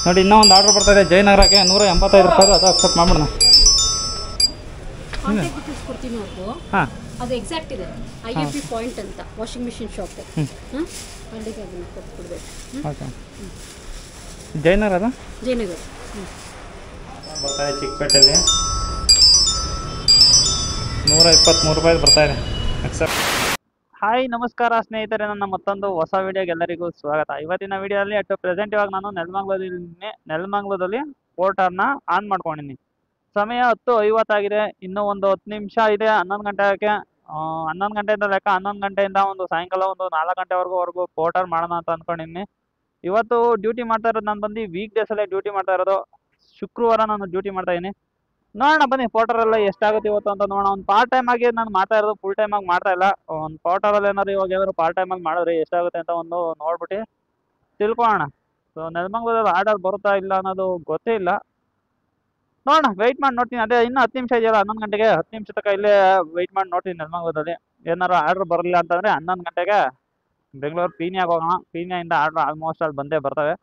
ನೋಡಿ ಇನ್ನೂ ಒಂದು ಆರ್ಡ್ರ್ ಬರ್ತಾಯಿದೆ ಜಯನಗರಕ್ಕೆ ₹185 ಅದು ಅಕ್ಸೆಪ್ಟ್ ಮಾಡ್ಬಿಡೋಣ. ಹಾಂ ಅದು ಎಕ್ಸಾಕ್ಟ್ ಇದೆ IFB ಪಾಯಿಂಟ್ ಅಂತ ವಾಷಿಂಗ್ ಮಿಷಿನ್ ಶಾಪ್. ಅಲ್ಲಿಗೆ ಅದನ್ನು ಕೊಟ್ಬಿಡ್ಬೇಕು. ಓಕೆ ಜಯನಗರ ಅದು ಜಯನಗರ ಬರ್ತಾಯಿದೆ ಚಿಕ್ಕಪೇಟೆಯಲ್ಲಿ ₹123 ಬರ್ತಾಯಿದೆ ಅಕ್ಸೆಪ್ಟ್. ಹಾಯ್ ನಮಸ್ಕಾರ ಸ್ನೇಹಿತರೆ, ನನ್ನ ಮತ್ತೊಂದು ಹೊಸ ವಿಡಿಯೋಗೆ ಎಲ್ಲರಿಗೂ ಸ್ವಾಗತ. ಇವತ್ತಿನ ವಿಡಿಯೋದಲ್ಲಿ ಅಟ್ ಪ್ರೆಸೆಂಟ್ ಇವಾಗ ನಾನು ನೆಲಮಂಗಲದಲ್ಲಿ ಪೋರ್ಟರ್ನ ಆನ್ ಮಾಡ್ಕೊಂಡಿನಿ. ಸಮಯ 10:50 ಆಗಿದೆ. ಇನ್ನೂ ಒಂದು 10 ನಿಮಿಷ ಇದೆ 11 ಗಂಟೆಗೆ. 11 ಗಂಟೆಯಿಂದ ಲೆಕ್ಕ 11 ಗಂಟೆಯಿಂದ ಒಂದು ಸಾಯಂಕಾಲ ಒಂದು 4 ಗಂಟೆವರೆಗೂ ಪೋರ್ಟರ್ ಮಾಡೋಣ ಅಂತ ಅಂದ್ಕೊಂಡಿನಿ. ಇವತ್ತು ಡ್ಯೂಟಿ ಮಾಡ್ತಾ ಇರೋದು ನಾನು ಬಂದು ವೀಕ್ ಡೇಸಲ್ಲೇ ಡ್ಯೂಟಿ ಮಾಡ್ತಾ ಇರೋದು. ಶುಕ್ರವಾರ ನಾನು ಡ್ಯೂಟಿ ಮಾಡ್ತಾ ಇದ್ದೀನಿ. ನೋಡೋಣ ಬನ್ನಿ ಪೋರ್ಟರ್ ಎಲ್ಲ ಎಷ್ಟಾಗುತ್ತೆ ಇವತ್ತು ಅಂತ ನೋಡೋಣ. ಒಂದು ಪಾರ್ಟ್ ಟೈಮ್ ಆಗಿ ನಾನು ಮಾಡ್ತಾ ಇರೋದು, ಫುಲ್ ಟೈಮ್ ಆಗಿ ಮಾಡ್ತಾ ಇಲ್ಲ. ಒಂದು ಪೋರ್ಟರಲ್ಲಿ ಏನಾದ್ರು ಇವಾಗ ಏನಾದ್ರು ಪಾರ್ಟ್ ಟೈಮ್ ಆಗಿ ಮಾಡಿದ್ರೆ ಎಷ್ಟಾಗುತ್ತೆ ಅಂತ ಒಂದು ನೋಡ್ಬಿಟ್ಟು ತಿಳ್ಕೊಳ್ಳೋಣ. ಸೊ ನೆಲಮಂಗಲದಲ್ಲಿ ಆರ್ಡರ್ ಬರುತ್ತಾ ಇಲ್ಲ ಅನ್ನೋದು ಗೊತ್ತೇ ಇಲ್ಲ. ನೋಡೋಣ, ವೆಯ್ಟ್ ಮಾಡಿ ನೋಡ್ತೀನಿ. ಅದೇ ಇನ್ನೂ 10 ನಿಮಿಷ ಇದೆಯಲ್ಲ 11 ಗಂಟೆಗೆ, 10 ನಿಮಿಷ ತನಕ ಇಲ್ಲೇ ವೆಯ್ಟ್ ಮಾಡಿ ನೋಡ್ತೀನಿ. ನೆಲಮಂಗಲದಲ್ಲಿ ಏನಾದ್ರು ಆರ್ಡ್ರ್ ಬರಲಿಲ್ಲ ಅಂತಂದರೆ 11 ಗಂಟೆಗೆ ಬೆಂಗಳೂರು ಪೀನ್ಯಾಗೆ ಹೋಗೋಣ. ಪೀನ್ಯಾಯಿಂದ ಆರ್ಡ್ರ್ ಆಲ್ಮೋಸ್ಟ್ ಅಲ್ಲಿ ಬಂದೇ ಬರ್ತವೆ.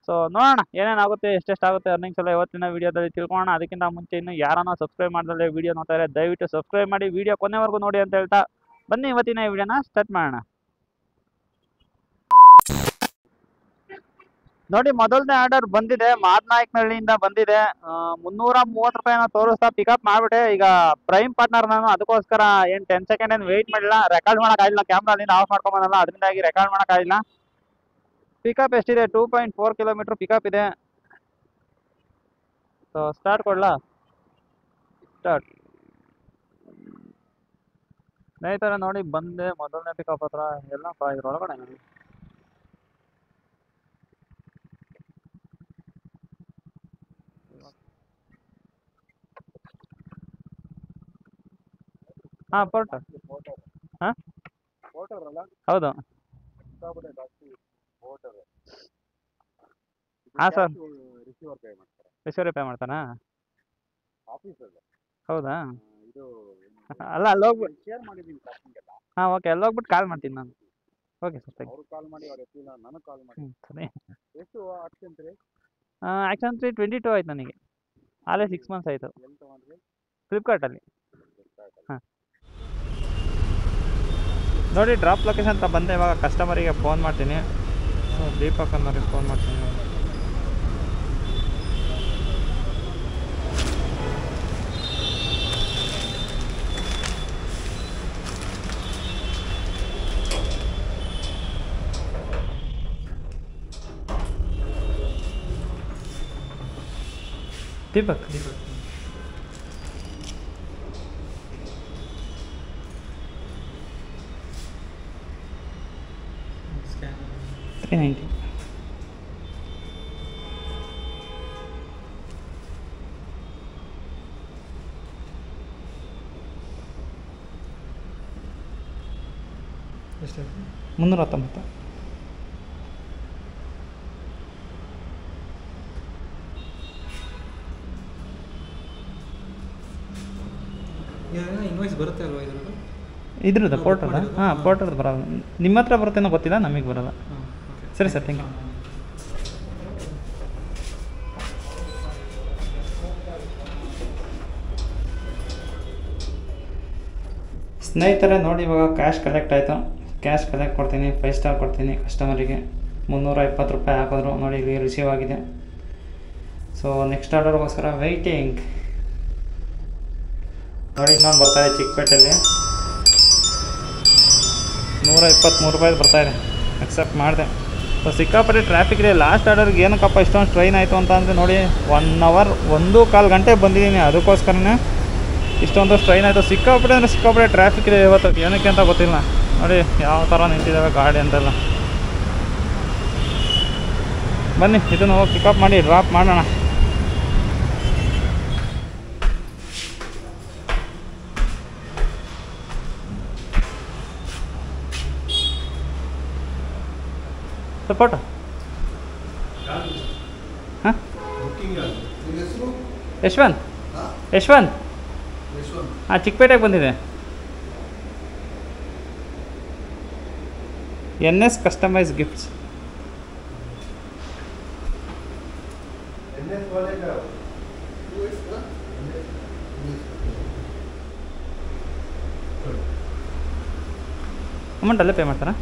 ಸೊ ನೋಡೋಣ ಏನೇನಾಗುತ್ತೆ, ಎಷ್ಟೆಷ್ಟಾಗುತ್ತೆ ಅರ್ನಿಂಗ್ಸ್ ಎಲ್ಲ ಇವತ್ತಿನ ವೀಡಿಯೋದಲ್ಲಿ ತಿಳ್ಕೊಳ್ಳೋಣ. ಅದಕ್ಕಿಂತ ಮುಂಚೆ ಇನ್ನು ಯಾರನ್ನ ಸಬ್ಸ್ಕ್ರೈಬ್ ಮಾಡಿದ್ರೆ ವೀಡಿಯೋ ನೋಡ್ತಾರೆ ದಯವಿಟ್ಟು ಸಬ್ಸ್ಕ್ರೈಬ್ ಮಾಡಿ, ವೀಡಿಯೋ ಕೊನೆವರೆಗೂ ನೋಡಿ ಅಂತ ಹೇಳ್ತಾ ಬನ್ನಿ ಇವತ್ತಿನ ವೀಡಿಯೋನ ಸ್ಟಾರ್ಟ್ ಮಾಡೋಣ. ನೋಡಿ ಮೊದಲನೇ ಆರ್ಡರ್ ಬಂದಿದೆ, ಮಾದನಾಯಕನಹಳ್ಳಿಯಿಂದ ಬಂದಿದೆ. ₹330 ತೋರಿಸ್ತಾ ಪಿಕಪ್ ಮಾಡಿಬಿಟ್ಟೆ. ಈಗ ಪ್ರೈಮ್ ಪಾರ್ಟ್ನರ್ ನಾನು, ಅದಕ್ಕೋಸ್ಕರ ಏನು 10 ಸೆಕೆಂಡ್ ಏನು ವೆಯ್ಟ್ ಮಾಡಿಲ್ಲ. ರೆಕಾರ್ಡ್ ಮಾಡೋಕ್ಕಾಗಿಲ್ಲ, ಕ್ಯಾಮ್ರಾದಿಂದ ಆಫ್ ಮಾಡ್ಕೊಂಬಂದಲ್ಲ, ಅದರಿಂದಾಗಿ ರೆಕಾರ್ಡ್ ಮಾಡೋಕ್ಕಾಗಿಲ್ಲ. ಪಿಕಪ್ ಎಷ್ಟಿದೆ? 2.4 ಕಿಲೋಮೀಟ್ರ್ ಪಿಕಪ್ ಇದೆ. ಸೊ ಸ್ಟಾರ್ಟ್ ಕೊಡ್ಲಾ? ಸ್ಟಾರ್ಟ್. ಸ್ನೇಹಿತರೆ ನೋಡಿ ಬಂದೆ ಮೊದಲನೇ ಪಿಕಪ್ ಹತ್ರ. ಎಲ್ಲಪ್ಪ ಇದ್ರೊಳಗಡೆ ಹಾಂ ಪೋರ್ಟರ್. ಹಾಂ ಹೌದು. ಹಾಂ ಸರ್, ರಿಸೀವರ್ ಪೇ ಮಾಡ್ತಾನಾ? ಹೌದಾ? ಅಲ್ಲ ಅಲ್ಲಿ ಹೋಗ್ಬಿಟ್ಟು ಹಾಂ ಓಕೆ, ಅಲ್ಲಿ ಹೋಗ್ಬಿಟ್ಟು ಕಾಲ್ ಮಾಡ್ತೀನಿ ನಾನು. Okay sir, thank you. ಸರಿ. ಆ್ಯಕ್ಷನ್ 22 ಆಯ್ತು ನನಗೆ, ಆಲೇ 6 ಮಂತ್ಸ್ ಆಯಿತು. ಫ್ಲಿಪ್ಕಾರ್ಟಲ್ಲಿ. ಹಾಂ ನೋಡಿ ಡ್ರಾಪ್ ಲೊಕೇಶನ್ ಅಂತ ಬಂದೆ. ಇವಾಗ ಕಸ್ಟಮರಿಗೆ ಫೋನ್ ಮಾಡ್ತೀನಿ. ಸೊ ದೀಪಕ್ ಅನ್ನೋರಿಗೆ ಫೋನ್ ಮಾಡ್ತೀನಿ. ದೀಪಕ್ 390. ಎಷ್ಟು? 319. ಇನ್ವಾಯ್ಸ್ ಬರುತ್ತೆ ಅಲ್ವಾ ಇದ್ರದ್ದು ಪೋರ್ಟಲ್? ಹಾಂ ಪೋರ್ಟಲ್ ಬರೋಲ್ಲ. ನಿಮ್ಮ ಹತ್ರ ಬರುತ್ತೇನೋ ಗೊತ್ತಿಲ್ಲ, ನಮಗೆ ಬರೋಲ್ಲ. ಸರಿ ಸರ್, ಥ್ಯಾಂಕ್ ಯು. ಸ್ನೇಹಿತರೆ ನೋಡಿ ಇವಾಗ ಕ್ಯಾಶ್ ಕಲೆಕ್ಟ್ ಆಯಿತು. ಕ್ಯಾಶ್ ಕಲೆಕ್ಟ್ ಕೊಡ್ತೀನಿ, 5 ಸ್ಟಾರ್ ಕೊಡ್ತೀನಿ ಕಸ್ಟಮರಿಗೆ. ₹320 ಹಾಕಿದ್ರು. ನೋಡಿ ಇಲ್ಲಿ ರಿಸೀವ್ ಆಗಿದೆ. ಸೊ ನೆಕ್ಸ್ಟ್ ಆರ್ಡರ್ಗೋಸ್ಕರ ವೆಯ್ಟಿಂಗ್. ನೋಡಿ ಇನ್ನೊಂದು ಬರ್ತಾಯಿದೆ ಚಿಕ್ಕಪೇಟೆಯಲ್ಲಿ, ₹123 ಬರ್ತಾಯಿದೆ. ಅಕ್ಸೆಪ್ಟ್ ಮಾಡಿದೆ. ಸೊ ಸಿಕ್ಕಾಪಟ್ಟೆ ಟ್ರಾಫಿಕ್ ಇದೆ. ಲಾಸ್ಟ್ ಆರ್ಡರ್ಗೆ ಏನಕ್ಕಪ್ಪ ಇಷ್ಟೊಂದು ಟ್ರೈನ್ ಆಯಿತು ಅಂತ ಅಂದರೆ ನೋಡಿ 1 ಅವರ್ 1.25 ಗಂಟೆ ಬಂದಿದ್ದೀನಿ. ಅದಕ್ಕೋಸ್ಕರನೇ ಇಷ್ಟೊಂದು ಟ್ರೈನ್ ಆಯಿತು. ಸಿಕ್ಕಾಪಟ್ಟೆ ಅಂದರೆ ಸಿಕ್ಕಾಪಟ್ಟೆ ಟ್ರಾಫಿಕ್ ಇದೆ ಇವತ್ತು. ಏನಕ್ಕೆ ಅಂತ ಗೊತ್ತಿಲ್ಲ. ನೋಡಿ ಯಾವ ಥರ ನಿಂತಿದ್ದಾವೆ ಗಾಡಿ ಅಂತೆಲ್ಲ. ಬನ್ನಿ ಇದನ್ನು ಹೋಗಿ ಪಿಕಪ್ ಮಾಡಿ ಡ್ರಾಪ್ ಮಾಡೋಣ. ಸಪೋಟ ಹಾಂ ಯಶವಂತ್. ಹಾಂ ಚಿಕ್ಕಪೇಟೆಗೆ ಬಂದಿದೆ. NS customise gifts. ಅಮೌಂಟ್ ಅಲ್ಲೇ ಪೇ ಮಾಡ್ತಾರಾ?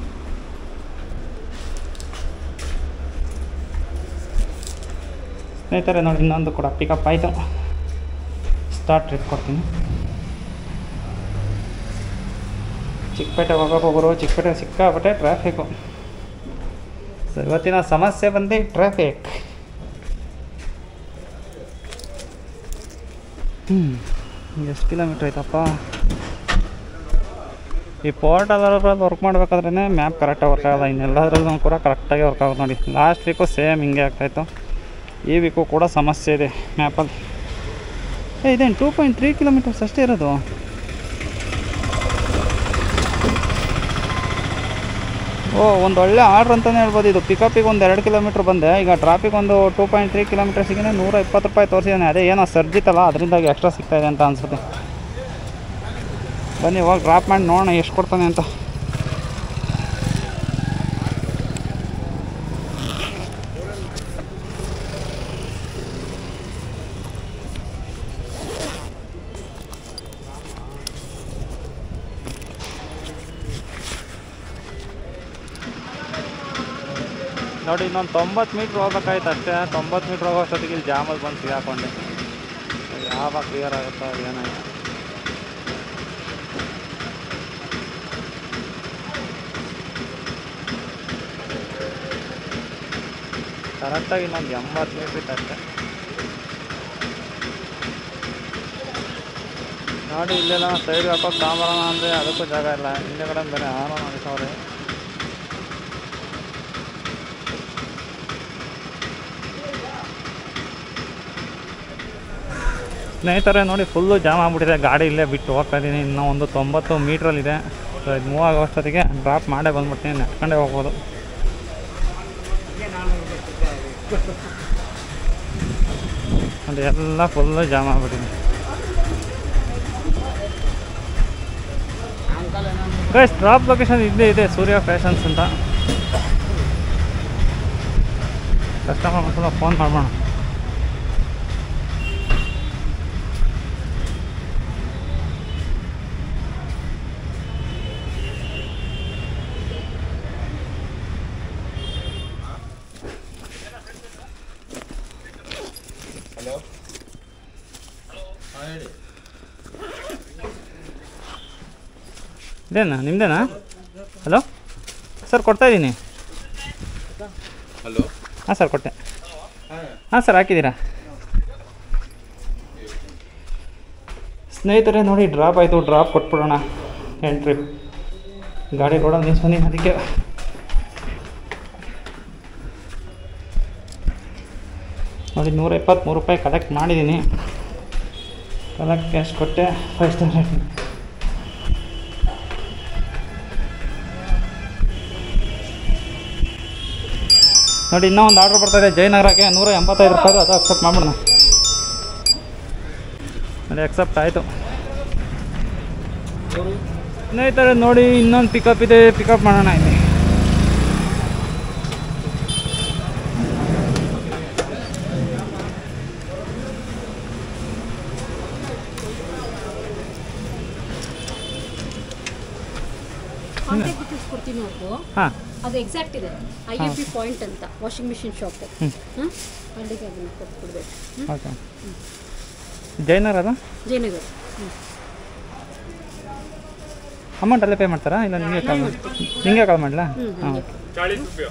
ಸ್ನೇಹಿತರೆ ನೋಡಿ, ಇನ್ನೊಂದು ಕೂಡ ಪಿಕಪ್ ಆಯಿತು. ಸ್ಟಾರ್ಟ್ ಟ್ರಿಪ್ ಕೊಡ್ತೀನಿ. ಚಿಕ್ಕಪೇಟೆ ಹೋಗೋರು, ಚಿಕ್ಕಪೇಟೆ ಸಿಕ್ಕಾಪಟ್ಟೆ ಟ್ರಾಫಿಕ್ಕು. ಸೊ ಇವತ್ತಿನ ಸಮಸ್ಯೆ ಬಂದು ಟ್ರಾಫಿಕ್. ಎಷ್ಟು ಕಿಲೋಮೀಟ್ರ್ ಆಯ್ತಪ್ಪ? ಈ ಪೋರ್ಟಲ್ಲಿ ವರ್ಕ್ ಮಾಡಬೇಕಾದ್ರೇ ಮ್ಯಾಪ್ ಕರೆಕ್ಟಾಗಿ ವರ್ಕ್ ಆಗೋಲ್ಲ. ಇನ್ನೆಲ್ಲದ್ರಲ್ಲೂ ಕೂಡ ಕರೆಕ್ಟಾಗಿ ವರ್ಕ್ ಆಗೋದು ನೋಡಿ. ಲಾಸ್ಟ್ ವೀಕು ಸೇಮ್ ಹಿಂಗೆ ಆಗ್ತಾಯಿತ್ತು. ಈ ವೀಕು ಕೂಡ ಸಮಸ್ಯೆ ಇದೆ ಮ್ಯಾಪಲ್ಲಿ. ಇದೇನು 2.3 ಕಿಲೋಮೀಟರ್ಸ್ ಅಷ್ಟೇ ಇರೋದು. ಒಂದು ಒಳ್ಳೆ ಆರ್ಡ್ರ್ ಅಂತಲೇ ಹೇಳ್ಬೋದು. ಇದು ಪಿಕಪಿಗೆ ಒಂದು 2 ಕಿಲೋಮೀಟ್ರ್ ಬಂದೆ. ಈಗ ಟ್ರಾಫಿಕ್ ಒಂದು 2.3 ಕಿಲೋಮೀಟರ್ಸಿಗೆ ₹120 ತೋರಿಸಿದ್ದಾನೆ. ಅದೇ ಏನೋ ಸರ್ಜಿತ್ತಲ್ಲ, ಅದರಿಂದಾಗಿ ಎಕ್ಸ್ಟ್ರಾ ಸಿಗ್ತಾಯಿದೆ ಅಂತ ಅನಿಸುತ್ತೆ. ಬನ್ನಿ ಹೋಗಿ ಡ್ರಾಪ್ ಮಾಡಿ ನೋಡೋಣ ಎಷ್ಟು ಕೊಡ್ತಾನೆ ಅಂತ. ನೋಡಿ, ಇನ್ನೊಂದು 90 ಮೀಟ್ರ್ ಹೋಗ್ಬೇಕಾಯ್ತು ಅಷ್ಟೇ. 90 ಮೀಟ್ರ್ ಹೋಗೋ ಅಷ್ಟೊತ್ತಿಗೆ ಇಲ್ಲಿ ಜಾಮಲ್ಲಿ ಬಂದು ಸಿಗಾಕೊಂಡೆ. ಯಾವಾಗ ಕ್ಲಿಯರ್ ಆಗುತ್ತೋ ಏನಾಯ್ತು. ಕರೆಕ್ಟಾಗಿ ಇನ್ನೊಂದು 80 ಮೀಟ್ರ್ ಇತ್ತು ಅಷ್ಟೇ. ನೋಡಿ, ಇಲ್ಲೆಲ್ಲ ಸೈಡ್ ಹಾಕೋಕೆ ಸಾಂಬಾರಣ ಅಂದರೆ ಅದಕ್ಕೂ ಜಾಗ ಇಲ್ಲ. ಹಿಂದೆ ಕಡೆ ಬೇರೆ ಆನೋ ನಡೆಸೋರೆ. ಸ್ನೇಹಿತರೆ ನೋಡಿ, ಫುಲ್ಲು ಜಾಮ್ ಆಗಿಬಿಟ್ಟಿದೆ. ಗಾಡಿ ಇಲ್ಲೇ ಬಿಟ್ಟು ಹೋಗ್ತಾ ಇದ್ದೀನಿ. ಇನ್ನೂ ಒಂದು 90 ಮೀಟ್ರಲ್ಲಿದೆ. ಸೊ ಇದು ಮೂವ್ ಆಗೋ ಅಷ್ಟೊತ್ತಿಗೆ ಡ್ರಾಪ್ ಮಾಡೇ ಬಂದ್ಬಿಡ್ತೀನಿ. ನಡ್ಕೊಂಡೇ ಹೋಗ್ಬೋದು. ನೋಡಿ, ಎಲ್ಲ ಫುಲ್ಲು ಜಾಮ್ ಆಗಿಬಿಟ್ಟಿದೆ. ಗೈಸ್, ಡ್ರಾಪ್ ಲೊಕೇಶನ್ ಇಲ್ಲೇ ಇದೆ, ಸೂರ್ಯ ಫ್ಯಾಷನ್ಸ್ ಅಂತ. ಕಸ್ಟಮರ್ ಒಂದ್ಸಲ ಫೋನ್ ಮಾಡೋಣ. ಇದೇನಾ ನಿಮ್ಮದೇನಾ? ಹಲೋ ಸರ್, ಕೊಡ್ತಾಯಿದ್ದೀನಿ. ಹಲೋ, ಹಾಂ ಸರ್, ಕೊಟ್ಟೆ. ಹಾಂ ಸರ್, ಹಾಕಿದ್ದೀರಾ? ಸ್ನೇಹಿತರೆ ನೋಡಿ, ಡ್ರಾಪ್ ಆಯಿತು. ಡ್ರಾಪ್ ಕೊಟ್ಬಿಡೋಣ. ಎಂಟ್ರಿ ಗಾಡಿ ರೋಡಲ್ಲಿ ನಿಲ್ಸ್ಬಂದು ಅದಕ್ಕೆ ನೋಡಿ ₹123 ಕಲೆಕ್ಟ್ ಮಾಡಿದ್ದೀನಿ. ಕಲೆಕ್ಟ್ ಕ್ಯಾಶ್ ಕೊಟ್ಟೆ. 5 ಸ್ಟಾರ್ ರೇಟಿಂಗ್. ನೋಡಿ, ಇನ್ನೂ ಒಂದು ಆರ್ಡ್ರ್ ಬರ್ತಾಯಿದೆ ಜಯನಗರಕ್ಕೆ ₹185. ಅದು ಅಕ್ಸೆಪ್ಟ್ ಮಾಡ್ಬಿಡೋಣ. ನೋಡಿ, ಅಕ್ಸೆಪ್ಟ್ ಆಯಿತು. ಸ್ನೇಹಿತರೆ ನೋಡಿ, ಇನ್ನೊಂದು ಪಿಕಪ್ ಇದೆ, ಪಿಕಪ್ ಮಾಡೋಣ ಇಲ್ಲಿ. ಕಾಂಟ್ಯಾಕ್ಟ್ ಡೀಟೇಲ್ಸ್ ಕೊಡ್ತೀನಿ ಅವ್ರದ್ದು. ಹಾಂ, ಅದು ಎಕ್ಸಾಕ್ಟ್ ಇದೆ. IFB ಪಾಯಿಂಟ್ ಅಂತ ವಾಷಿಂಗ್ ಮಿಷಿನ್ ಶಾಪ್. ಅಲ್ಲಿಗೆ ಅದನ್ನು ಕೊಟ್ಬಿಡ್ಬೇಕು. ಓಕೆ. ಜಯನಗರ ಅದ? ಜಯನಗರ. ಅಮೌಂಟ್ ಅಲ್ಲೇ ಪೇ ಮಾಡ್ತಾರಾ? ಇಲ್ಲ ನಿಮಗೆ ಕಾಲ್ ಮಾಡಿ? ನಿಮಗೆ ಕಾಲ್ ಮಾಡಲಾ? ಹಾಂ, ₹40.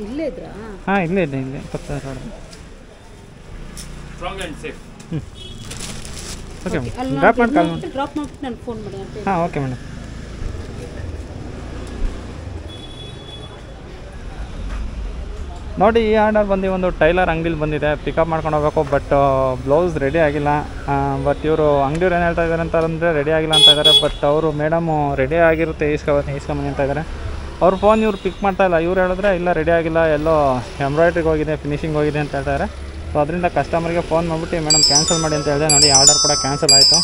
ಇಲ್ಲೇ ಇದ್ರಾ? ಹಾಂ, ಇಲ್ಲೇ ಇದೆ, ಇಲ್ಲೇ 20 road. Strong and safe. Okay ಅಲ್ಲಿ ಮೇಡಮ್, ಡ್ರಾಪ್ ಮಾಡಿ ಕಾಲ್ ಮಾಡಿ. ಡ್ರಾಪ್ ಮಾಡಿಬಿಟ್ಟು ನಾನು ಫೋನ್ ಮಾಡಿ ಅಂತ. ಹಾಂ, ಓಕೆ ಮೇಡಮ್. ನೋಡಿ, ಈ ಆರ್ಡರ್ ಬಂದು ಒಂದು ಟೈಲರ್ ಅಂಗಡಿಲಿ ಬಂದಿದೆ. ಪಿಕಪ್ ಮಾಡ್ಕೊಂಡು ಹೋಗಬೇಕು. ಬಟ್ ಬ್ಲೌಸ್ ರೆಡಿ ಆಗಿಲ್ಲ. ಬಟ್ ಇವರು ಅಂಗಡಿಯವ್ರು ಏನು ಹೇಳ್ತಾ ಇದ್ದಾರೆ ಅಂತಂದರೆ ರೆಡಿ ಆಗಿಲ್ಲ ಅಂತ ಇದ್ದಾರೆ. ಬಟ್ ಅವರು ಮೇಡಮು ರೆಡಿ ಆಗಿರುತ್ತೆ, ಇಸ್ಕೊಂಬನ್ನಿ ಅಂತ ಇದ್ದಾರೆ. ಅವ್ರ ಫೋನ್ ಇವ್ರು ಪಿಕ್ ಮಾಡ್ತಾಯಿಲ್ಲ. ಇವ್ರು ಹೇಳಿದ್ರೆ ಇಲ್ಲ, ರೆಡಿ ಆಗಿಲ್ಲ, ಎಲ್ಲೋ ಎಂಬ್ರಾಯ್ಡ್ರಿಗೆ ಹೋಗಿದೆ, ಫಿನಿಶಿಂಗ್ ಹೋಗಿದೆ ಅಂತ ಹೇಳ್ತಾರೆ. ಸೊ ಅದರಿಂದ ಕಸ್ಟಮರ್ಗೆ ಫೋನ್ ಮಾಡಿಬಿಟ್ಟು ಮೇಡಮ್ ಕ್ಯಾನ್ಸಲ್ ಮಾಡಿ ಅಂತ ಹೇಳಿದೆ. ನೋಡಿ, ಆರ್ಡರ್ ಕೂಡ ಕ್ಯಾನ್ಸಲ್ ಆಯಿತು.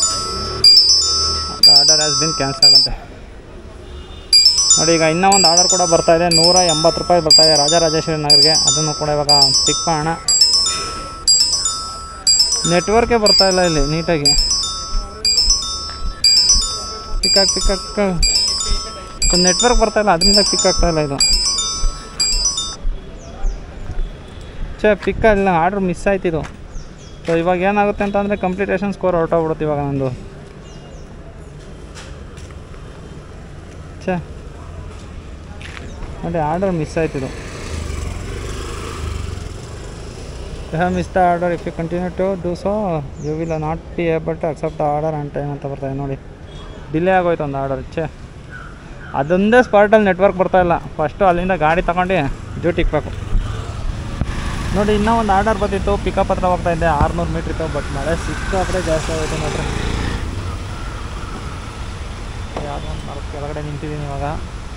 ಆರ್ಡರ್ ಹ್ಯಾಸ್ ಬಿನ್ ಕ್ಯಾನ್ಸಲ್ ಅಂತೆ. ನೋಡಿ ಈಗ ಇನ್ನೂ ಒಂದು ಆರ್ಡರ್ ಕೂಡ ಬರ್ತಾಯಿದೆ, 180 ರೂಪಾಯಿ ಬರ್ತಾಯಿದೆ ರಾಜರಾಜೇಶ್ವರಿ ನಗರಿಗೆ. ಅದನ್ನು ಕೂಡ ಇವಾಗ ಪಿಕ್ ಮಾಡೋಣ. ನೆಟ್ವರ್ಕೇ ಬರ್ತಾಯಿಲ್ಲ ಇಲ್ಲಿ ನೀಟಾಗಿ. ಪಿಕ್ ನೆಟ್ವರ್ಕ್ ಬರ್ತಾಯಿಲ್ಲ, ಅದರಿಂದ ಪಿಕ್ ಆಗ್ತಾಯಿಲ್ಲ ಇದು. ಪಿಕ್ ಇಲ್ಲ, ಆರ್ಡ್ರ್ ಮಿಸ್ ಆಯ್ತಿದು. ಸೊ ಇವಾಗ ಏನಾಗುತ್ತೆ ಅಂತಂದರೆ ಕಂಪ್ಲೀಟೇಷನ್ ಸ್ಕೋರ್ ಹೊರಟೋಗ್ಬಿಡುತ್ತೆ ಇವಾಗ ನಂದು. ನೋಡಿ ಆರ್ಡರ್ ಮಿಸ್ ಆಯ್ತಿದು. You have miss the order, if you continue to do so you will not be able to accept the order on time ಅಂತ ಬರ್ತಾಯಿದೆ ನೋಡಿ. ಡಿಲೇ ಆಗೋಯ್ತು ಒಂದು ಆರ್ಡರ್. ಅದೊಂದೇ ಸ್ಪಾಟಲ್ಲಿ ನೆಟ್ವರ್ಕ್ ಬರ್ತಾಯಿಲ್ಲ. ಫಸ್ಟು ಅಲ್ಲಿಂದ ಗಾಡಿ ತಗೊಂಡು ಡ್ಯೂಟಿಗೆ ಬೇಕು. ನೋಡಿ ಇನ್ನೂ ಒಂದು ಆರ್ಡರ್ ಬಂದಿತ್ತು, ಪಿಕಪ್ ಹತ್ರ ಹೋಗ್ತಾಯಿದ್ದೆ, 600 ಮೀಟ್ರ್ ಇತ್ತು. ಬಟ್ ಮಳೆ ಸಿಕ್ಕಾಪಟ್ಟೆ ಜಾಸ್ತಿ ಆಗೋಯ್ತು ಮಾತ್ರ. ಯಾವುದೋ ಒಂದು ಮರದ ಕೆಳಗಡೆ ನಿಂತಿದ್ದೀನಿ ಇವಾಗ.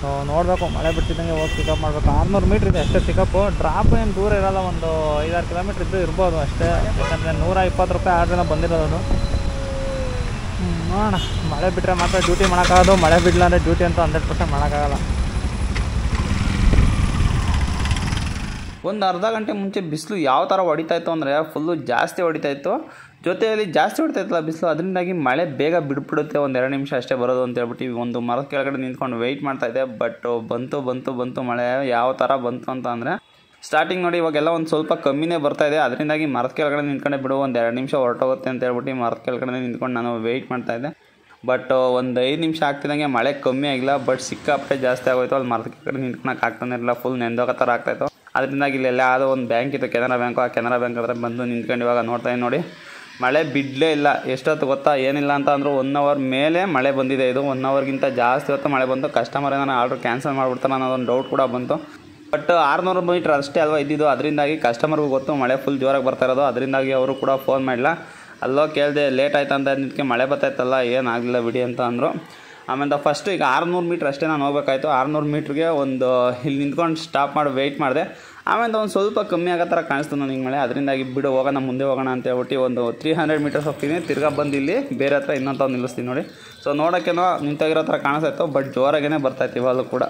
ಸೊ ನೋಡಬೇಕು, ಮಳೆ ಬಿಡ್ತಿದ್ದಂಗೆ ಹೋಗಿ ಪಿಕಪ್ ಮಾಡಬೇಕು. 600 ಮೀಟ್ರ್ ಇದೆ ಅಷ್ಟೇ ಪಿಕಪ್ಪು. ಡ್ರಾಪ್ ಏನು ದೂರ ಇರೋಲ್ಲ, ಒಂದು 5-6 ಕಿಲೋಮೀಟ್ರ್ ಇರ್ಬೋದು ಅಷ್ಟೇ. ಯಾಕಂದರೆ 120 ರೂಪಾಯಿ ಆರ್ಡ್ರೆಲ್ಲ ಬಂದಿರೋದು. ನೋಡೋಣ, ಮಳೆ ಬಿಟ್ಟರೆ ಮಾತ್ರ ಡ್ಯೂಟಿ ಮಾಡೋಕ್ಕಾಗೋದು. ಮಳೆ ಬಿಡಲ ಅಂದರೆ ಡ್ಯೂಟಿ ಅಂತೂ 100% ಮಾಡೋಕ್ಕಾಗಲ್ಲ. ಒಂದು ಅರ್ಧ ಗಂಟೆ ಮುಂಚೆ ಬಿಸಿಲು ಯಾವ ಥರ ಹೊಡಿತಾಯಿತ್ತು ಅಂದರೆ ಫುಲ್ಲು ಜಾಸ್ತಿ ಹೊಡಿತಾಯಿತ್ತು. ಜೊತೆಯಲ್ಲಿ ಜಾಸ್ತಿ ಹೊಡಿತಾಯಿತ್ತಲ್ಲ ಬಿಸಿಲು, ಅದರಿಂದಾಗಿ ಮಳೆ ಬೇಗ ಬಿಡ್ಬಿಡುತ್ತೆ. ಒಂದು 2 ನಿಮಿಷ ಅಷ್ಟೇ ಬರೋದು ಅಂತ ಹೇಳ್ಬಿಟ್ಟು ಒಂದು ಮರದ ಕೆಳಗಡೆ ನಿಂತ್ಕೊಂಡು ವೆಯ್ಟ್ ಮಾಡ್ತಾಯಿದ್ದೆ. ಬಟ್ ಬಂತು ಮಳೆ. ಯಾವ ಥರ ಬಂತು ಅಂತ ಅಂದರೆ ಸ್ಟಾರ್ಟಿಂಗ್ ನೋಡಿ ಇವಾಗೆಲ್ಲ ಒಂದು ಸ್ವಲ್ಪ ಕಮ್ಮಿನೇ ಬರ್ತಾಯಿದೆ. ಅದರಿಂದಾಗಿ ಮರದ ಕೆಳಗಡೆ ನಿಂತ್ಕೊಂಡೆ ಬಿಡು, ಒಂದು 2 ನಿಮಿಷ ಹೊರಟೋಗುತ್ತೆ ಅಂತ ಹೇಳ್ಬಿಟ್ಟು ಮರದ ಕೆಳಗಡೆ ನಿಂತ್ಕೊಂಡು ನಾನು ವೆಯ್ಟ್ ಮಾಡ್ತಾಯಿದ್ದೆ. ಬಟ್ ಒಂದು 5 ನಿಮಿಷ ಆಗ್ತಿದ್ದಂಗೆ ಮಳೆ ಕಮ್ಮಿ ಆಗಿಲ್ಲ, ಬಟ್ ಸಿಕ್ಕಾಪಟ್ಟೆ ಜಾಸ್ತಿ ಆಗೋಯ್ತು. ಅಲ್ಲಿ ಮರದ ಕೆಳಗಡೆ ನಿಂತ್ಕೊಳಕ್ಕೆ ಆಗ್ತಾನೆ ಇರಲಿಲ್ಲ, ಫುಲ್ ನೆಂದೋಗೋ ಥರ ಆಗ್ತಾಯಿತ್ತು. ಅದರಿಂದಾಗಿ ಇಲ್ಲೆಲ್ಲ ಯಾವುದೋ ಒಂದು ಬ್ಯಾಂಕ್ ಇತ್ತು, ಕೆನರಾ ಬ್ಯಾಂಕು. ಆ ಕೆನರಾ ಬ್ಯಾಂಕ್ ಹತ್ರ ಬಂದು ನಿಂತ್ಕೊಂಡು ಇವಾಗ ನೋಡ್ತಾಯಿದ್ದೀನಿ ನೋಡಿ, ಮಳೆ ಬಿಡಲೇ ಇಲ್ಲ. ಎಷ್ಟೊತ್ತು ಗೊತ್ತಾ, ಏನಿಲ್ಲ ಅಂತ ಅಂದರೂ 1 ಅವರ್ ಮೇಲೆ ಮಳೆ ಬಂದಿದೆ. ಇದು 1 ಅವರ್ಗಿಂತ ಜಾಸ್ತಿ ಹೊತ್ತು ಮಳೆ ಬಂತು. ಕಸ್ಟಮರ್ ನಾನು ಆರ್ಡ್ರ್ ಕ್ಯಾನ್ಸಲ್ ಮಾಡಿಬಿಡ್ತಾರೆ ಅನ್ನೋದೊಂದು ಡೌಟ್ ಕೂಡ ಬಂತು. ಬಟ್ 600 ಮೀಟ್ರ್ ಅಷ್ಟೇ ಅಲ್ವಾ ಇದ್ದಿದ್ದು, ಅದರಿಂದಾಗಿ ಕಸ್ಟಮರ್ಗೂ ಗೊತ್ತು ಮಳೆ ಫುಲ್ ಜೋರಾಗಿ ಬರ್ತಾ ಇರೋದು. ಅದರಿಂದಾಗಿ ಅವರು ಕೂಡ ಫೋನ್ ಮಾಡಿಲ್ಲ. ಅಲ್ಲೋ ಕೇಳಿದೆ, ಲೇಟ್ ಆಯ್ತು ಅಂತ ಅಂದಿದ್ದಕ್ಕೆ ಮಳೆ ಬರ್ತಾಯಿತ್ತಲ್ಲ, ಏನಾಗಲಿಲ್ಲ ಬಿಡಿ ಅಂತ ಅಂದರು. ಆಮೇಲೆ ಫಸ್ಟು ಈಗ 600 ಮೀಟ್ರ್ ಅಷ್ಟೇ ನಾನು ಹೋಗ್ಬೇಕಾಯ್ತು. 600 ಮೀಟ್ರಿಗೆ ಒಂದು ಇಲ್ಲಿ ನಿಂತ್ಕೊಂಡು ಸ್ಟಾಪ್ ಮಾಡಿ ವೆಯ್ಟ್ ಮಾಡಿದೆ. ಆಮೇಲೆ ಒಂದು ಸ್ವಲ್ಪ ಕಮ್ಮಿ ಆಗೋ ಥರ ಕಾಣಿಸ್ತು ನನಗೆ ಮಳೆ. ಅದರಿಂದಾಗಿ ಬಿಡು ಹೋಗೋಣ, ಮುಂದೆ ಹೋಗೋಣ ಅಂತ ಹೇಳ್ಬಿಟ್ಟು ಒಂದು 300 ಮೀಟರ್ಸ್ ಹೋಗ್ತೀನಿ. ತಿರ್ಗಾ ಬಂದು ಇಲ್ಲಿ ಬೇರೆ ಹತ್ರ ಇನ್ನೊಂದು ನಿಲ್ಲಿಸ್ತೀನಿ ನೋಡಿ. ಸೊ ನೋಡೋಕ್ಕೇನೋ ನಿಂತಾಗಿರೋ ಥರ ಕಾಣಿಸ್ತಾಯಿತ್ತು, ಬಟ್ ಜೋರಾಗೇ ಬರ್ತಾಯಿತ್ತು ಇವಾಗಲೂ ಕೂಡ.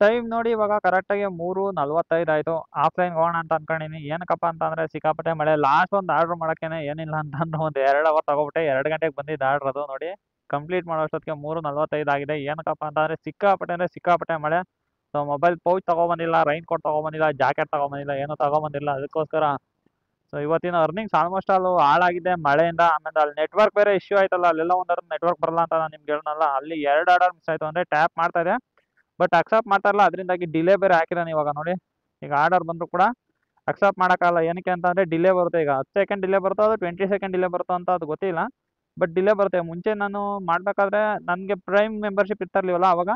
ಟೈಮ್ ನೋಡಿ ಇವಾಗ ಕರೆಕ್ಟಾಗಿ 3:45 ಆಯಿತು. ಆಫ್ಲೈನ್ ಹೋಗೋಣ ಅಂತ ಅನ್ಕೊಂಡಿನಿ. ಏನಕ್ಕಪ್ಪ ಅಂತಂದರೆ ಸಿಕ್ಕಾಪಟ್ಟೆ ಮಳೆ. ಲಾಸ್ಟ್ ಒಂದು ಆರ್ಡ್ರ್ ಮಾಡೋಕ್ಕೇನೆ ಏನಿಲ್ಲ ಅಂತಂದ್ರೆ ಒಂದು 2 ಅವರ್ ತೊಗೊಬಿಟ್ಟೆ. 2 ಗಂಟೆಗೆ ಬಂದಿದ್ದು ಆರ್ಡ್ರ್ ಅದು ನೋಡಿ. ಕಂಪ್ಲೀಟ್ ಮಾಡೋಷ್ಟೊತ್ತಿಗೆ 3:45 ಆಗಿದೆ. ಏನಕ್ಕಪ್ಪ ಅಂತಂದರೆ ಸಿಕ್ಕಾಪಟ್ಟೆ ಮಳೆ. ಸೊ ಮೊಬೈಲ್ ಪೌಚ್ ತೊಗೊಬಂದಿಲ್ಲ, ರೈನ್ ಕೋಟ್ ತೊಗೊಬಂದಿಲ್ಲ, ಜಾಕೆಟ್ ತೊಗೊಬಂದಿಲ್ಲ, ಏನೂ ತೊಗೊಬಂದಿಲ್ಲ. ಅದಕ್ಕೋಸ್ಕರ ಸೊ ಇವತ್ತಿನ ಅರ್ನಿಂಗ್ಸ್ ಆಲ್ಮೋಸ್ಟ್ ಅಲ್ಲಿ ಹಾಳಾಗಿದೆ ಮಳೆಯಿಂದ. ಆಮೇಲೆ ಅಲ್ಲಿ ನೆಟ್ವರ್ಕ್ ಬೇರೆ ಇಶ್ಯೂ ಆಯ್ತಲ್ಲ, ಅಲ್ಲೆಲ್ಲ ಒಂದರ ನೆಟ್ವರ್ಕ್ ಬರಲ್ಲ ಅಂತ ನಾನು ನಿಮ್ಗೆ ಹೇಳೋಣಲ್ಲ. ಅಲ್ಲಿ 2 ಆರ್ಡರ್ ಮಿಸ್ ಆಯಿತು. ಅಂದರೆ ಟ್ಯಾಪ್ ಮಾಡ್ತಾಯಿದೆ ಬಟ್ ಅಕ್ಸೆಪ್ಟ್ ಮಾಡ್ತಾಯಿಲ್ಲ. ಅದರಿಂದಾಗಿ ಡಿಲೇ ಬೇರೆ ಹಾಕಿದ್ದಾನೆ ಇವಾಗ ನೋಡಿ. ಈಗ ಆರ್ಡರ್ ಬಂದರೂ ಕೂಡ ಅಕ್ಸೆಪ್ಟ್ ಮಾಡೋಕ್ಕಾಗಲ್ಲ. ಏನಕ್ಕೆ ಅಂತಂದರೆ ಡಿಲೇ ಬರುತ್ತೆ. ಈಗ 10 ಸೆಕೆಂಡ್ ಡಿಲೇ ಬರುತ್ತೋ ಅದು 20 ಸೆಕೆಂಡ್ ಡಿಲೇ ಬರುತ್ತೋ ಅಂತ ಅದು ಗೊತ್ತಿಲ್ಲ, ಬಟ್ ಡಿಲೇ ಬರುತ್ತೆ. ಮುಂಚೆ ನಾನು ಮಾಡಬೇಕಾದ್ರೆ ನನಗೆ ಪ್ರೈಮ್ ಮೆಂಬರ್ಶಿಪ್ ಇರ್ತಿರ್ಲಿವಲ್ಲ, ಆವಾಗ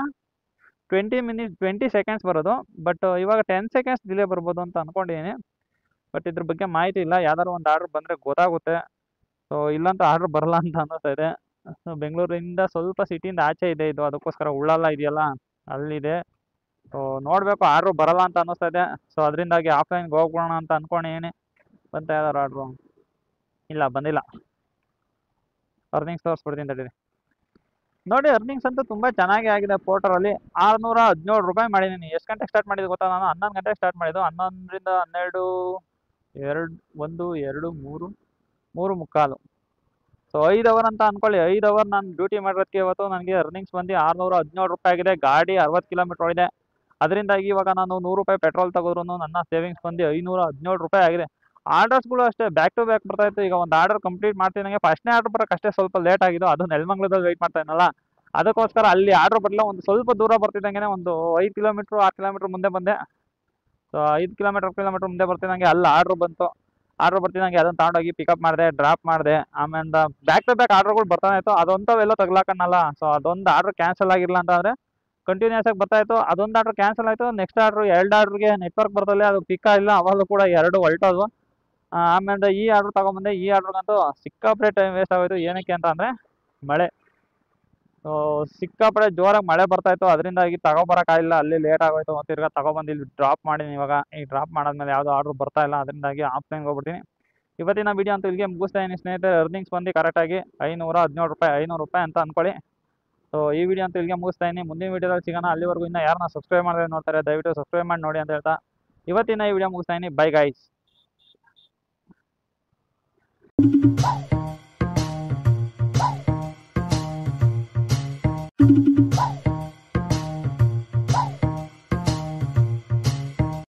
20 ಸೆಕೆಂಡ್ಸ್ ಬರೋದು. ಬಟ್ ಇವಾಗ 10 ಸೆಕೆಂಡ್ಸ್ ಡಿಲೇ ಬರ್ಬೋದು ಅಂತ ಅಂದ್ಕೊಂಡಿದ್ದೀನಿ. ಬಟ್ ಇದ್ರ ಬಗ್ಗೆ ಮಾಹಿತಿ ಇಲ್ಲ. ಯಾವ್ದಾದ್ರು ಒಂದು ಆರ್ಡ್ರ್ ಬಂದರೆ ಗೊತ್ತಾಗುತ್ತೆ. ಸೊ ಇಲ್ಲಂತೂ ಆರ್ಡ್ರ್ ಬರಲ್ಲ ಅಂತ ಅನ್ನಿಸ್ತಾ ಇದೆ. ಸೊ ಬೆಂಗಳೂರಿಂದ ಸ್ವಲ್ಪ ಸಿಟಿಯಿಂದ ಆಚೆ ಇದೆ ಇದು, ಅದಕ್ಕೋಸ್ಕರ ಉಳ್ಳಾಲ ಇದೆಯಲ್ಲ ಅಲ್ಲಿದೆ. ಸೊ ನೋಡಬೇಕು, ಆರ್ಡ್ರು ಬರಲ್ಲ ಅಂತ ಅನ್ನಿಸ್ತಾ ಇದೆ. ಸೊ ಅದರಿಂದಾಗಿ ಆಫ್ಲೈನ್ಗೆ ಹೋಗ್ಬಿಡೋಣ ಅಂತ ಅಂದ್ಕೊಂಡಿದ್ದೀನಿ. ಬಂತ ಯಾವ್ದಾರು ಆರ್ಡ್ರು? ಇಲ್ಲ, ಬಂದಿಲ್ಲ. ಅರ್ನಿಂಗ್ಸ್ ತೋರಿಸ್ಬಿಡ್ತೀನಿ ತಡೀರಿ. ನೋಡಿ ಅರ್ನಿಂಗ್ಸ್ ಅಂತೂ ತುಂಬ ಚೆನ್ನಾಗಿ ಆಗಿದೆ. ಪೋರ್ಟರಲ್ಲಿ 617 ರೂಪಾಯಿ ಮಾಡಿದ್ದೀನಿ. ಎಷ್ಟು ಗಂಟೆಗೆ ಸ್ಟಾರ್ಟ್ ಮಾಡಿದ್ದು ಗೊತ್ತಾ? ನಾನು 11 ಗಂಟೆಗೆ ಸ್ಟಾರ್ಟ್ ಮಾಡಿದ್ದು. 11ರಿಂದ 12, 1, 2, 3, 3:45. ಸೊ 5 ಅವರ್ ಅಂತ ಅಂದ್ಕೊಳ್ಳಿ. 5 ಅವರ್ ನಾನು ಡ್ಯೂಟಿ ಮಾಡಿರೋದಕ್ಕೆ ಇವತ್ತು ನನಗೆ ಅರ್ನಿಂಗ್ಸ್ ಬಂದು 617 ರೂಪಾಯಿ ಆಗಿದೆ. ಗಾಡಿ 60 ಕಿಲೋಮೀಟ್ರ್ ಓಡಿದೆ. ಅದರಿಂದಾಗಿ ಇವಾಗ ನಾನು 100 ರೂಪಾಯಿ ಪೆಟ್ರೋಲ್ ತಗೋದ್ರೂ ನನ್ನ ಸೇವಿಂಗ್ಸ್ ಬಂದು 517 ರೂಪಾಯಿ ಆಗಿದೆ. ಆರ್ಡರ್ಸ್ಗಳು ಅಷ್ಟೇ ಬ್ಯಾಕ್ ಟು ಬ್ಯಾಕ್ ಬರ್ತಾಯಿತ್ತು. ಈಗ ಒಂದು ಆರ್ಡರ್ ಕಂಪ್ಲೀಟ್ ಮಾಡ್ತಿದ್ದಂಗೆ ಫಸ್ಟ್ನೇ ಆರ್ಡರ್ ಬರೋಕ್ಕೆ ಅಷ್ಟೇ ಸ್ವಲ್ಪ ಲೇಟ್ ಆಗಿದ್ದು. ಅದು ನೆಲಮಂಗಲದಲ್ಲಿ ವೆಯ್ಟ್ ಮಾಡ್ತಾ ಇದ್ನಲ್ಲ, ಅದಕ್ಕೋಸ್ಕರ ಅಲ್ಲಿ ಆರ್ಡರ್ ಬರಲಿಲ್ಲ. ಒಂದು ಸ್ವಲ್ಪ ದೂರ ಬರ್ತಿದ್ದಂಗೆ ಒಂದು 5 ಕಿಲೋಮೀಟ್ರ್ 6 ಕಿಲೋಮೀಟ್ರ್ ಮುಂದೆ ಬಂದೆ. ಸೊ 5 ಕಿಲೋಮೀಟ್ರ್ ಮುಂದೆ ಬರ್ತಿದ್ದಂಗೆ ಅಲ್ಲಿ ಆರ್ಡ್ರ್ ಬಂತು. ಆರ್ಡ್ರ್ ಬರ್ತಿದ್ದಂಗೆ ಅದನ್ನು ತಗೊಂಡೋಗಿ ಪಿಕಪ್ ಮಾಡಿದೆ, ಡ್ರಾಪ್ ಮಾಡಿದೆ. ಆಮೇಲೆ ಬ್ಯಾಕ್ ಟು ಬ್ಯಾಕ್ ಆರ್ಡ್ರ್ಗಳು ಬರ್ತಾನೆ ಇತ್ತು. ಅದೊಂಥವೆಲ್ಲ ತಗ್ಲಾಕನ್ನಲ್ಲ. ಸೊ ಅದೊಂದು ಆರ್ಡ್ರ್ ಕ್ಯಾನ್ಸಲ್ ಆಗಿರಲಿಲ್ಲ ಅಂತಂದರೆ ಕಂಟಿನ್ಯೂಸ್ ಆಗಿ ಬರ್ತಾಯಿತ್ತು. ಅದೊಂದು ಆರ್ಡ್ರ್ ಕ್ಯಾನ್ಸಲ್ ಆಯಿತು. ನೆಕ್ಸ್ಟ್ ಆರ್ಡ್ರು 2 ಆರ್ಡ್ರಿಗೆ ನೆಟ್ವರ್ಕ್ ಬರ್ತಲ್ಲ, ಅದು ಪಿಕ್ ಆಗಿಲ್ಲ. ಅವಾಗಲೂ ಕೂಡ 2 ಹೊಲ್ಟೋದ್ವು. ಆಮೇಲೆ ಈ ಆರ್ಡ್ರ್ ತೊಗೊಂಬಂದೆ. ಈ ಆರ್ಡ್ರಿಗಂತೂ ಸಿಕ್ಕಾಪಟ್ಟೆ ಟೈಮ್ ವೇಸ್ಟ್ ಆಗೋಯ್ತು. ಏನಕ್ಕೆ ಅಂತ ಅಂದರೆ ಮಳೆ. ಸೊ ಸಿಕ್ಕಾಪಟ್ಟೆ ಜೋರಾಗಿ ಮಳೆ ಬರ್ತಾಯಿತ್ತು. ಅದರಿಂದಾಗಿ ತಗೊಬರೋಕ್ಕಾಗಿಲ್ಲ. ಅಲ್ಲಿ ಲೇಟ್ ಆಗೋಯ್ತು. ತಿರ್ಗಾ ತಗೊಬಂದು ಇಲ್ಲಿ ಡ್ರಾಪ್ ಮಾಡೀನಿ. ಇವಾಗ ಈ ಡ್ರಾಪ್ ಮಾಡಾದ್ಮೇಲೆ ಯಾವುದೋ ಆರ್ಡ್ರ್ ಬರ್ತಾಯಿಲ್ಲ. ಅದರಿಂದಾಗಿ ಆಫ್ಲೈನ್ಗೆ ಹೋಗ್ಬಿಡ್ತೀನಿ. ಇವತ್ತಿನ ವಿಡಿಯೋ ಅಂತೂ ಇಲ್ಲಿಗೆ ಮುಗಿಸ್ತಾ ಇದ್ದೀನಿ ಸ್ನೇಹಿತರೆ. ಅರ್ನಿಂಗ್ಸ್ ಬಂದು ಕರೆಕ್ಟಾಗಿ 517 ರೂಪಾಯಿ 500 ರೂಪಾಯಿ ಅಂತ ಅಂದ್ಕೊಳ್ಳಿ. ಸೊ ಈ ವಿಡಿಯೋ ಅಂತೂ ಇಲ್ಲಿಗೆ ಮುಗಿಸ್ತಾ ಇದ್ದೀನಿ. ಮುಂದಿನ ವಿಡಿಯೋದಲ್ಲಿ ಸಿಗೋಣ. ಅಲ್ಲಿವರೆಗೂ ಇನ್ನೂ ಯಾರನ್ನ ಸಬ್ಸ್ಕ್ರೈಬ್ ಮಾಡಿದ್ರೆ ನೋಡ್ತಾರೆ ದಯವಿಟ್ಟು ಸಬ್ಸ್ಕ್ರೈಬ್ ಮಾಡಿ ನೋಡಿ ಅಂತ ಹೇಳ್ತಾ ಇವತ್ತಿನ ಈ ವಿಡಿಯೋ ಮುಗಿಸ್ತಾ ಇದ್ದೀನಿ. Bye guys.